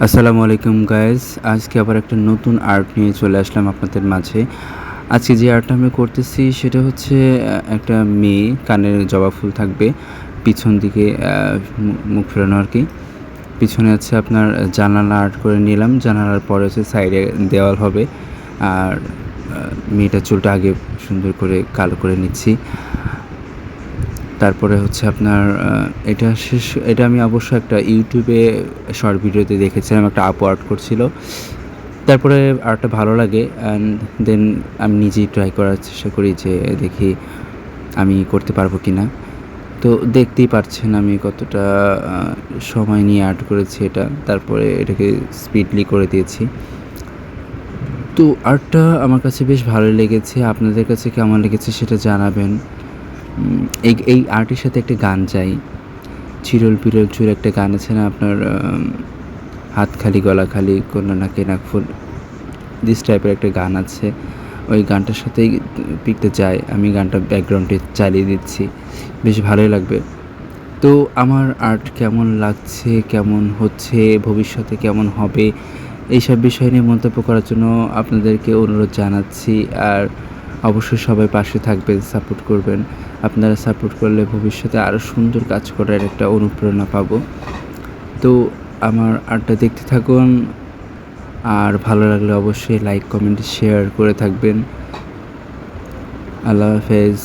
আসসালামু আলাইকুম গাইস। আজকে আবার একটা নতুন আর্ট নিয়ে চলে আসলাম আপনাদের মাঝে। আজকে যে আর্টটা আমি করতেছি সেটা হচ্ছে একটা মেয়ে, কানের জবা ফুল থাকবে। পিছন দিকে মুখ ফেরানো আরকি। পিছনে হচ্ছে আপনার জানালা আর্ট করে নিলাম। জানালার পরে হচ্ছে সাইডে দেওয়াল হবে। আর মেয়েটার চুলটা আগে সুন্দর করে কালো করে নিচ্ছি। তারপরে হচ্ছে আপনার এটা আমি অবশ্য একটা ইউটিউবে শর্ট ভিডিওতে দেখেছিলাম, একটা আপু আর্ট করছিল। তারপরে আর্টটা ভালো লাগে অ্যান্ড দেন আমি নিজেই ট্রাই করার চেষ্টা করি যে দেখি আমি করতে পারবো কিনা। তো দেখতেই পারছেন আমি কতটা সময় নিয়ে আর্ট করেছি এটা। তারপরে এটাকে স্পিডলি করে দিয়েছি। তো আর্টটা আমার কাছে বেশ ভালোই লেগেছে। আপনাদের কাছে কেমন লেগেছে সেটা জানাবেন। এই আর্টের সাথে একটা গান চাই। চিরল বিরল চুল একটা গান আছে না আপনার, হাত খালি গলা খালি কন্যা নাকে নাক ফুল, দিস টাইপের একটা গান আছে। ওই গানটার সাথেই পিকটা যায়। আমি গানটা ব্যাকগ্রাউন্ডে চালিয়ে দিচ্ছি। বেশ ভালোই লাগবে। তো আমার আর্ট কেমন লাগছে, কেমন হচ্ছে, ভবিষ্যতে কেমন হবে, এইসব বিষয় নিয়ে মন্তব্য করার জন্য আপনাদেরকে অনুরোধ জানাচ্ছি। আর অবশ্যই সবাই পাশে থাকবেন, সাপোর্ট করবেন। আপনারা সাপোর্ট করলে ভবিষ্যতে আরও সুন্দর কাজ করার একটা অনুপ্রেরণা পাবো। তো আমার আর্টটা দেখতে থাকুন। আর ভালো লাগলে অবশ্যই লাইক, কমেন্ট, শেয়ার করে থাকবেন। আল্লাহ হাফেজ।